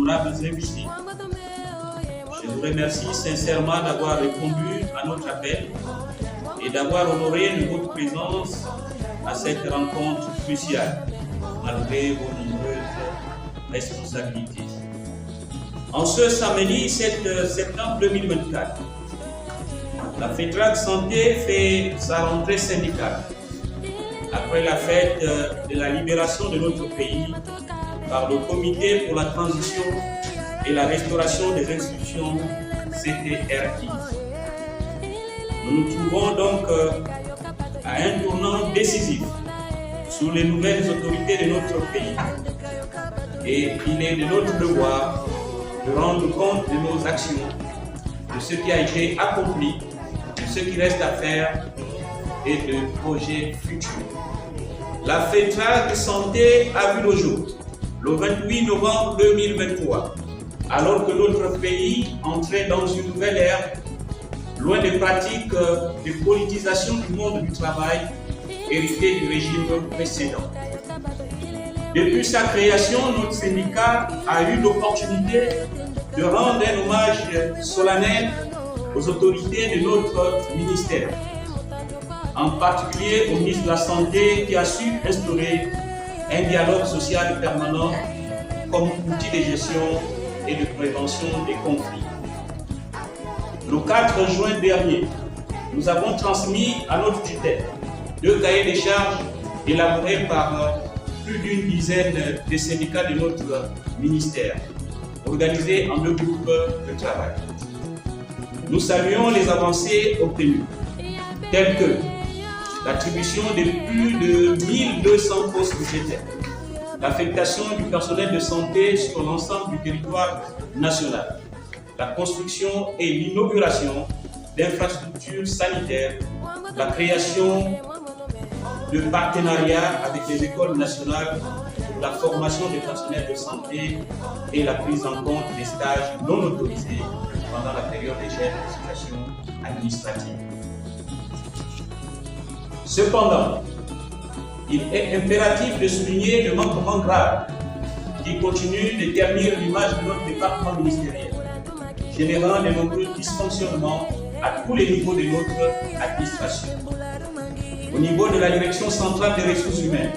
honorables invités. Je vous remercie sincèrement d'avoir répondu à notre appel et d'avoir honoré de votre présence à cette rencontre cruciale, malgré vos nombreuses responsabilités. En ce samedi 7 septembre 2024, la FETRAC Santé fait sa rentrée syndicale après la fête de la libération de notre pays par le Comité pour la transition et la restauration des institutions CTRI. Nous nous trouvons donc à un tournant décisif sur les nouvelles autorités de notre pays et il est de notre devoir de rendre compte de nos actions, de ce qui a été accompli, de ce qui reste à faire et de projets futurs. La FETRAC Santé a vu le jour le 28 novembre 2023, alors que notre pays entrait dans une nouvelle ère, loin des pratiques de politisation du monde du travail héritées du régime précédent. Depuis sa création, notre syndicat a eu l'opportunité de rendre un hommage solennel aux autorités de notre ministère, en particulier au ministre de la Santé qui a su instaurer un dialogue social permanent comme outil de gestion et de prévention des conflits. Le 4 juin dernier, nous avons transmis à notre tutelle 2 cahiers des charges élaborés par plus d'une dizaine de syndicats de notre ministère, organisés en 2 groupes de travail. Nous saluons les avancées obtenues, telles que l'attribution de plus de 1200 postes budgétaires, l'affectation du personnel de santé sur l'ensemble du territoire national, la construction et l'inauguration d'infrastructures sanitaires, la création de partenariats avec les écoles nationales pour la formation des personnels de santé et la prise en compte des stages non autorisés pendant la période de gel de situation administrative. Cependant, il est impératif de souligner le manquement grave qui continue de ternir l'image de notre département ministériel, générant de nombreux dysfonctionnements à tous les niveaux de notre administration. Au niveau de la direction centrale des ressources humaines,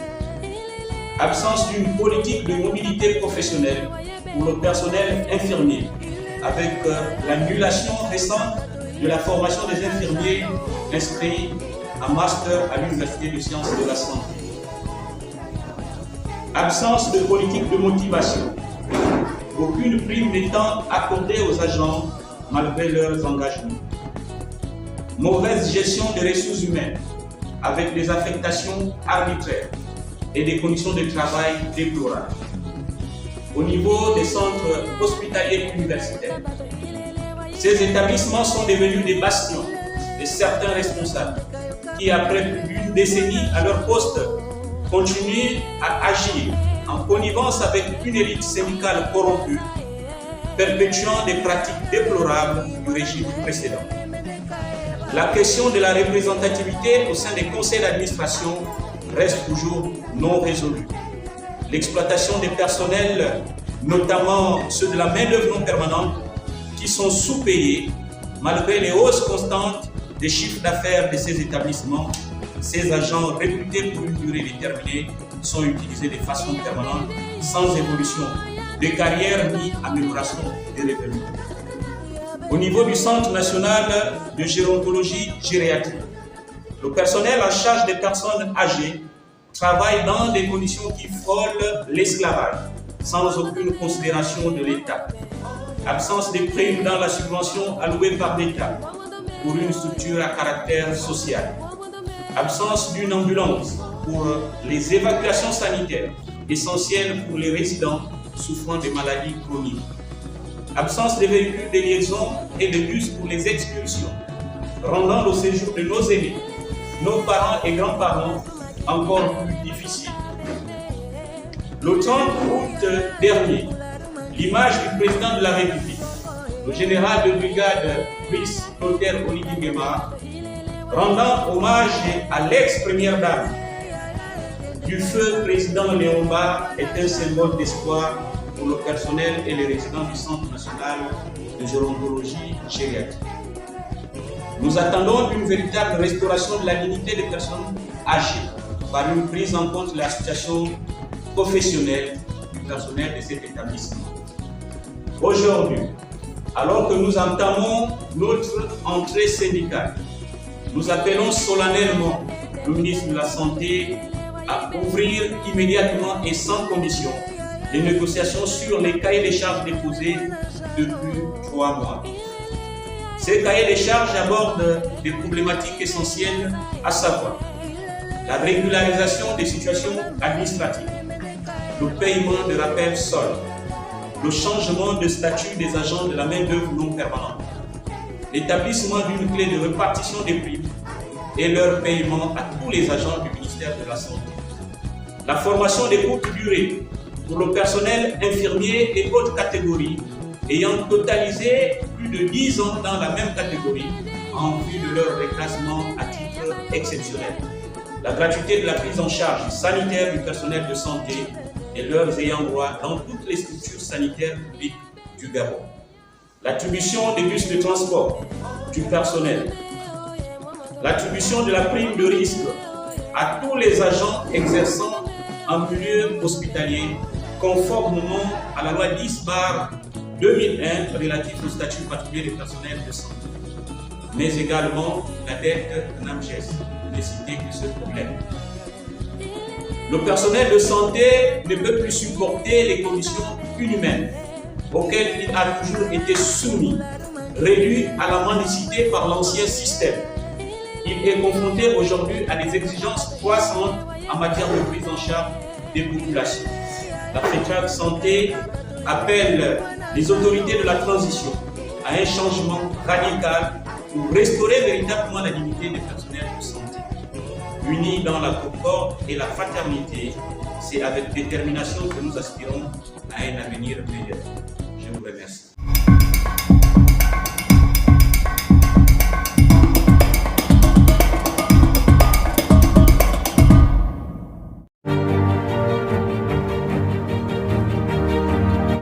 absence d'une politique de mobilité professionnelle pour le personnel infirmier, avec l'annulation récente de la formation des infirmiers inscrits en master à l'Université de sciences de la santé. Absence de politique de motivation, aucune prime n'étant accordée aux agents malgré leurs engagements. Mauvaise gestion des ressources humaines, avec des affectations arbitraires et des conditions de travail déplorables. Au niveau des centres hospitaliers universitaires, ces établissements sont devenus des bastions de certains responsables qui, après plus d'une décennie à leur poste, continuent à agir en connivence avec une élite syndicale corrompue, perpétuant des pratiques déplorables du régime précédent. La question de la représentativité au sein des conseils d'administration reste toujours non résolue. L'exploitation des personnels, notamment ceux de la main-d'œuvre non permanente, qui sont sous-payés malgré les hausses constantes des chiffres d'affaires de ces établissements. Ces agents réputés pour une durée déterminée sont utilisés de façon permanente, sans évolution de carrière ni amélioration des revenus. Au niveau du Centre national de gérontologie gériatrique, le personnel en charge des personnes âgées travaille dans des conditions qui frôlent l'esclavage, sans aucune considération de l'État. Absence de primes dans la subvention allouée par l'État pour une structure à caractère social. Absence d'une ambulance pour les évacuations sanitaires, essentielles pour les résidents souffrant de maladies chroniques. Absence de véhicules de liaison et de bus pour les expulsions, rendant le séjour de nos aînés, nos parents et grands-parents encore plus difficile. Le 30 août dernier, l'image du président de la République, le général de brigade Brice Clotaire Oligui Nguema, rendant hommage à l'ex-première dame du feu président Léon Mba, est un symbole d'espoir pour le personnel et les résidents du Centre national de gérontologie gériatrique. Nous attendons une véritable restauration de la dignité des personnes âgées par une prise en compte de la situation professionnelle du personnel de cet établissement. Aujourd'hui, alors que nous entamons notre entrée syndicale, nous appelons solennellement le ministre de la Santé à ouvrir immédiatement et sans condition les négociations sur les cahiers des charges déposés depuis 3 mois. Ces cahiers des charges abordent des problématiques essentielles, à savoir la régularisation des situations administratives, le paiement de rappels soldes, le changement de statut des agents de la main-d'œuvre non permanente, l'établissement d'une clé de répartition des primes et leur paiement à tous les agents du ministère de la Santé, la formation des courtes durées pour le personnel infirmier et autres catégories ayant totalisé plus de 10 ans dans la même catégorie en vue de leur reclassement à titre exceptionnel, la gratuité de la prise en charge sanitaire du personnel de santé et leurs ayants droit dans toutes les structures sanitaires publiques du Gabon, l'attribution des bus de transport du personnel, l'attribution de la prime de risque à tous les agents exerçant en milieu hospitalier conformément à la loi 10/2001 relative au statut particulier des personnels de santé, mais également la dette NAMGES, ne citer que ce problème. Le personnel de santé ne peut plus supporter les conditions inhumaines auxquelles il a toujours été soumis, réduit à la mendicité par l'ancien système. Il est confronté aujourd'hui à des exigences croissantes en matière de prise en charge des populations. La FECAC Santé appelle les autorités de la transition à un changement radical pour restaurer véritablement la dignité des personnels de santé. Unis dans la concorde et la fraternité, c'est avec détermination que nous aspirons à un avenir meilleur. Je vous remercie.